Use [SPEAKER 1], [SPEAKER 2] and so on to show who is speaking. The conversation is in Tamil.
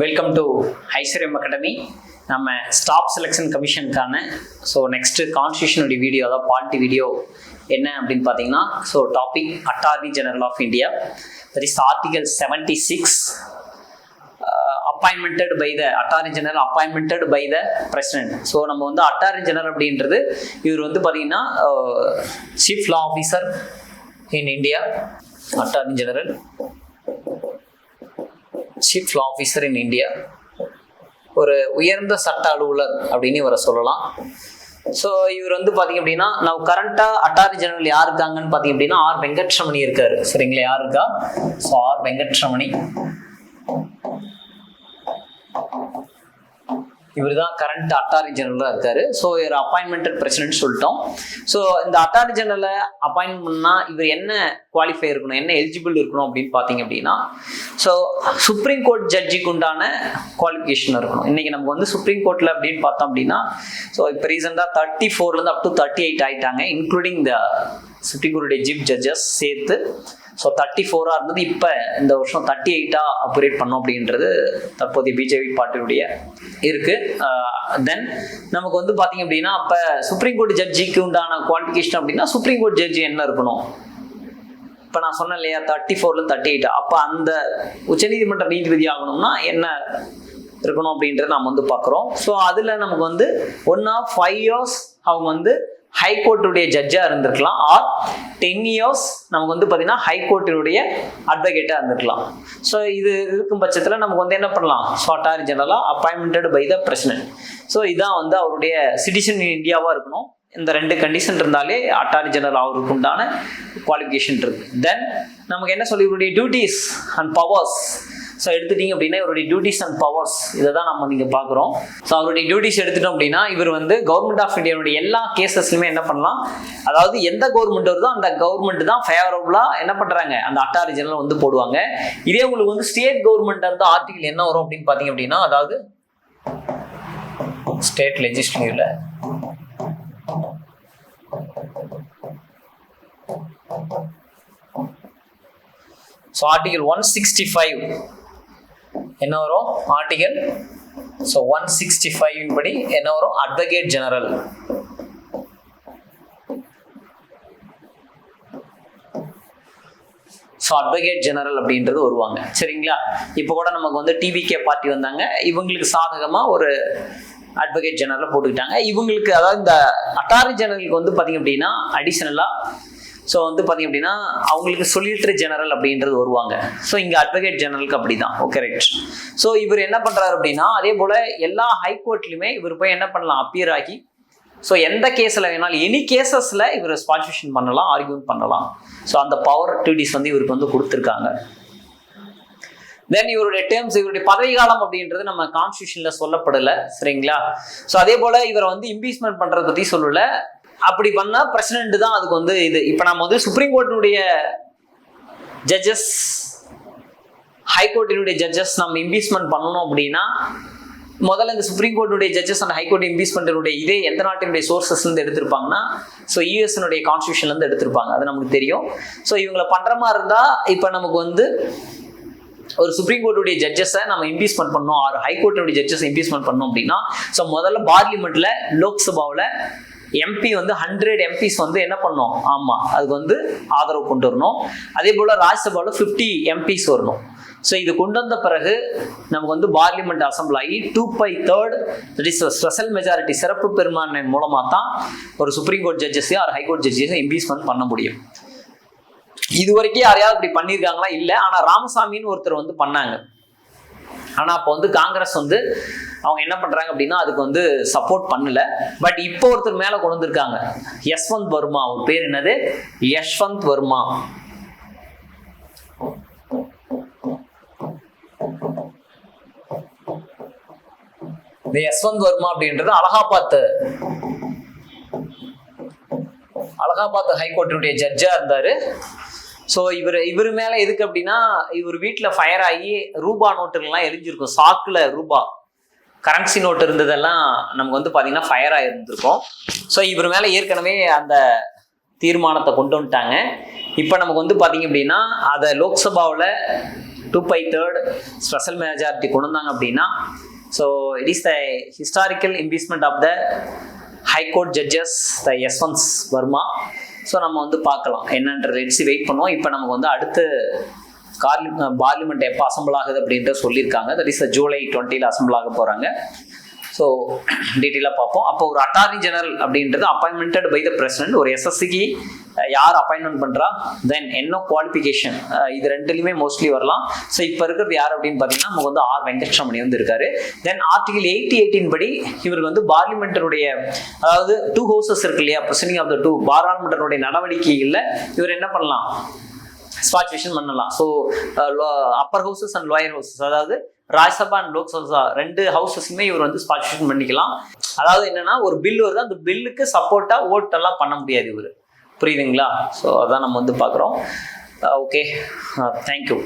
[SPEAKER 1] Welcome to Aishwaryam academy. நம்ம ஸ்டாஃப் செலெக்ஷன் கமிஷனுக்கான நெக்ஸ்ட்டு கான்ஸ்டியூஷனுடைய வீடியோ, அதாவது பார்ட்டி வீடியோ என்ன அப்படின்னு பார்த்தீங்கன்னா, topic attorney general of India, that is article 76, appointed by the attorney general appointed by the president. So நம்ம வந்து அட்டார்னி ஜெனரல் அப்படின்றது இவர் வந்து பார்த்தீங்கன்னா chief law officer in India. Attorney general chief law officer in India, ஒரு உயர்ந்த சட்ட அலுவலர் அப்படின்னு இவரை சொல்லலாம். ஸோ இவர் வந்து பார்த்தீங்க அப்படின்னா, நான் கரண்டாக அட்டார்னி ஜெனரல் யார் இருக்காங்கன்னு பார்த்தீங்க அப்படின்னா ஆர் வெங்கட்ரமணி இருக்காரு. சரிங்களா, யார் இருக்கா? ஸோ ஆர் வெங்கட்ரமணி, இவர் தான் கரண்ட் அட்டார்னி ஜெனரலாக இருக்காரு. ஸோ இவர் அப்பாயின்மெண்டட் பிரசிடென்ட் சொல்லிட்டோம். ஸோ இந்த அட்டார்னி ஜெனரலை அப்பாயின்ட் பண்ணால் இவர் என்ன குவாலிஃபை இருக்கணும், என்ன எலிஜிபிள் இருக்கணும் அப்படின்னு பார்த்தீங்க அப்படின்னா, ஸோ சுப்ரீம் கோர்ட் ஜட்ஜிக்கு உண்டான குவாலிஃபிகேஷன் இருக்கணும். இன்றைக்கி நமக்கு வந்து சுப்ரீம் கோர்ட்டில் அப்படின்னு பார்த்தோம் அப்படின்னா, ஸோ இப்போ ரீசெண்டாக 34 அப் டு 38 ஆகிட்டாங்க, இன்க்ளூடிங் த சுப்ரீம் கோர்ட்டுடைய சீஃப் ஜட்ஜஸ் சேர்த்து. ஸோ 34 இருந்தது, இப்போ இந்த வருஷம் 38 அப்கிரேட் பண்ணோம் அப்படின்றது தற்போதைய பிஜேபி பார்ட்டியுடைய இருக்குது. தென் நமக்கு வந்து பார்த்தீங்க அப்படின்னா, அப்போ சுப்ரீம் கோர்ட் ஜட்ஜிக்கு உண்டான குவாலிஃபிகேஷன் அப்படின்னா சுப்ரீம் கோர்ட் ஜட்ஜி என்ன இருக்கணும்? இப்போ நான் சொன்னேன் இல்லையா, 34 38, அப்போ அந்த உச்சநீதிமன்ற நீதிபதி ஆகணும்னா என்ன இருக்கணும் அப்படின்றத நம்ம வந்து பார்க்குறோம். ஸோ அதில் நமக்கு வந்து 1 or 5 years அவங்க வந்து ஹைகோர்ட்டுடைய ஜட்ஜாக இருந்திருக்கலாம், ஆர் 10 years நமக்கு வந்து பார்த்தீங்கன்னா ஹைகோர்ட்டினுடைய அட்வொகேட்டாக இருந்திருக்கலாம். ஸோ இது இருக்கும் பட்சத்தில் நமக்கு வந்து என்ன பண்ணலாம்? ஸோ அட்டார்னி ஜெனரலாக appointed by the president. So இதான் வந்து அவருடைய சிட்டிசன் இன் இந்தியாவாக இருக்கணும். இந்த 2 கண்டிஷன் இருந்தாலே அட்டார்னி ஜெனரல் அவருக்கு உண்டான குவாலிஃபிகேஷன் இருக்குது. தென் நமக்கு என்ன சொல்லி, இவருடைய டியூட்டிஸ் அண்ட் பவர்ஸ். ஸோ எடுத்துட்டீங்க அப்படின்னா இவருடைய டியூட்டிஸ் அண்ட் பவர்ஸ் இதை தான் நம்ம நீங்கள் பார்க்குறோம். ஸோ அவருடைய டியூட்டிஸ் எடுத்துட்டோம் அப்படின்னா, இவர் வந்து கவர்மெண்ட் ஆஃப் இந்தியாவுடைய எல்லா கேசஸ்லையுமே என்ன பண்ணலாம், அதாவது எந்த கவர்மெண்ட் வருதோ அந்த கவர்மெண்ட் தான் ஃபேவரபுளாக என்ன பண்ணுறாங்க, அந்த அட்டார்னி ஜெனரல் வந்து போடுவாங்க. இதே உங்களுக்கு வந்து ஸ்டேட் கவர்மெண்ட் வந்து ஆர்டிகல் என்ன வரும் அப்படின்னு பார்த்தீங்க அப்படின்னா, அதாவது ஸ்டேட் லெஜிஸ்லேட்டிவ்ல ஸோ ஆர்டிகல் 165 என்ன வரும்? ஆர்டிகல் 165 படி என்ன வரும்? Advocate general. So advocate general அப்படின்றது வருவாங்க. சரிங்களா, இப்போ கூட நமக்கு வந்து டிவிகே பார்ட்டி வந்தாங்க, இவங்களுக்கு சாதகமாக ஒரு அட்வொகேட் ஜெனரல் போட்டுக்கிட்டாங்க. இவங்களுக்கு அதாவது இந்த அட்டார்னி ஜெனரலுக்கு வந்து பார்த்தீங்க அப்படின்னா அடிஷனலாக ஸோ வந்து பார்த்தீங்க அப்படின்னா அவங்களுக்கு சொலிசிட்டர் ஜெனரல் அப்படின்றது வருவாங்க. ஸோ இங்கே அட்வொகேட் ஜெனரலுக்கு அப்படி தான். Okay, right. ஸோ இவர் என்ன பண்ணுறாரு அப்படின்னா, அதே போல் எல்லா ஹைகோர்ட்லையுமே இவர் போய் என்ன பண்ணலாம், அப்பியர் ஆகி ஸோ எந்த கேஸில் வேணாலும் எனி கேசஸில் இவர் ஸ்பான்சர்ஷிப் பண்ணலாம், ஆர்கியூமெண்ட் பண்ணலாம். ஸோ அந்த பவர் டியூட்டிஸ் வந்து இவருக்கு வந்து கொடுத்துருக்காங்க. தென் இவருடைய டேர்ம்ஸ், இவருடைய பதவி காலம் அப்படின்றது நம்ம கான்ஸ்டியூஷன்ல சொல்லப்படலை. சரிங்களா, ஸோ அதே போல் இவரை வந்து இம்பீச்மெண்ட் பண்ணுறதை பற்றி சொல்லலை. அப்படி பண்ணா பிரசிடென்ட் தான் அதுக்கு வந்து இது. இப்போ நம்ம வந்து சுப்ரீம் கோர்ட்டினுடைய ஜட்ஜஸ், ஹைகோர்ட்டினுடைய ஜட்ஜஸ் நம்ம இம்பீச்மெண்ட் பண்ணணும் அப்படின்னா, முதல்ல இந்த சுப்ரீம் கோர்ட்டுடைய ஜட்ஜஸ் அண்ட் ஹைகோர்ட் இம்பீச்மெண்ட்டினுடைய இதே எந்த நாட்டினுடைய சோர்சஸ்லேருந்து எடுத்திருப்பாங்கன்னா, ஸோ யூஎஸ்னுடைய கான்ஸ்டியூஷன்லேருந்து எடுத்திருப்பாங்க. அது நமக்கு தெரியும். ஸோ இவங்களை பண்ணுற மாதிரி இருந்தால் இப்போ நமக்கு வந்து ஒரு சுப்ரீம் கோர்ட்டுடைய ஜட்ஜஸை நம்ம இம்பீச்மெண்ட் பண்ணோம், ஒரு ஹைகோர்ட்டுடைய ஜட்ஜஸ் இம்பீச்மெண்ட் பண்ணோம் அப்படின்னா, ஸோ முதல்ல பார்லிமெண்ட்ல லோக்சபாவில் எம்பி வந்து 100 MPs வந்து என்ன பண்ணோம், ஆமாம் அதுக்கு வந்து ஆதரவு கொண்டு வரணும். அதே போல் ராஜ்யசபாவில் 50 MPs வரணும். ஸோ இது கொண்டு வந்த பிறகு நமக்கு வந்து பார்லிமெண்ட் அசம்பிள் ஆகி 2/3 தட் இஸ் ஸ்பெஷல் மெஜாரிட்டி, சிறப்பு பெரும்பான்மை மூலமாக தான் ஒரு சுப்ரீம் கோர்ட் ஜட்ஜஸையும் ஒரு ஹைகோர்ட் ஜட்ஜஸையும் இம்பீச்மெண்ட் பண்ண முடியும். இது வரைக்கும் யாரையாவது இப்படி பண்ணியிருக்காங்களா? இல்லை. ஆனால் ராமசாமின்னு ஒருத்தர் வந்து பண்ணாங்க. ஆனால் அப்போ வந்து காங்கிரஸ் வந்து அவங்க என்ன பண்ணுறாங்க அப்படின்னா அதுக்கு வந்து சப்போர்ட் பண்ணல. பட் இப்போ ஒருத்தர் மேலே கொண்டு வந்திருக்காங்க, யஷ்வந்த் வர்மா. அவர் பேர் என்னது? யஷ்வந்த் வர்மா. இந்த யஷ்வந்த் வர்மா அப்படின்றது அலகாபாத் ஹைகோர்ட்டினுடைய ஜட்ஜா இருந்தாரு. ஸோ இவர் மேலே எதுக்கு அப்படின்னா, இவர் வீட்டில் ஃபயர் ஆகி ரூபா நோட்டுகள்லாம் எரிஞ்சிருக்கும். சாக்கில் ரூபா கரன்சி நோட்டு இருந்ததெல்லாம் நமக்கு வந்து பார்த்தீங்கன்னா ஃபயர் ஆகிருந்திருக்கும். ஸோ இவர் மேலே ஏற்கனவே அந்த தீர்மானத்தை கொண்டு வந்துட்டாங்க. இப்போ நமக்கு வந்து பார்த்தீங்க அப்படின்னா அதை லோக்சபாவில் 2/3 ஸ்பெஷல் மெஜாரிட்டி கொண்டு வந்தாங்க அப்படின்னா, so it is the historical impeachment of the high court judges the Yashwant Varma. So நம்ம வந்து பார்க்கலாம் என்னன்ற வெயிட் பண்ணுவோம். இப்போ நமக்கு வந்து அடுத்து பார்லிமெண்ட் எப்போ அசம்பிள் ஆகுது அப்படின்ட்டு சொல்லியிருக்காங்க. தட் இஸ் ஜூலை 20 அசம்பிள் ஆக போகிறாங்க. ஸோ டீட்டெயிலாக பார்ப்போம். அப்போ ஒரு அட்டார்னி ஜெனரல் அப்படின்றது அப்பாயின்மெண்டட் பை த பிரசிடென்ட். ஒரு எஸ்எஸ்சிக்கு யார் அப்பாயின்மெண்ட் பண்ணுறா, தென் என்ன குவாலிஃபிகேஷன், இது ரெண்டுலையுமே மோஸ்ட்லி வரலாம். ஸோ இப்போ இருக்கிறது யார் அப்படின்னு பார்த்தீங்கன்னா நமக்கு வந்து ஆர் வெங்கட்ராமணி வந்து இருக்காரு. தென் ஆர்டிகல் 8018 படி இவருக்கு வந்து பார்லிமெண்டருடைய, அதாவது 2 ஹவுசஸ் இருக்கு இல்லையா, பிரசிடிங் ஆஃப் த 2 பாராளுமன்றனுடைய நடவடிக்கையில் இவர் என்ன பண்ணலாம், ஸ்பாட்சிஃபிகேஷன் பண்ணலாம். So Appar houses and lower houses, அதாவது ராஜ்யசபா அண்ட் லோக்சபா 2 ஹவுசஸுமே இவர் வந்து ஸ்பாட்சிஃபிகேஷன் பண்ணிக்கலாம். அதாவது என்னன்னா ஒரு பில் வருது, அந்த பில்லுக்கு சப்போர்ட்டா ஓட் எல்லாம் பண்ண முடியாது இவர். புரியுதுங்களா? ஸோ அதான் நம்ம வந்து பார்க்குறோம். Okay, thank you.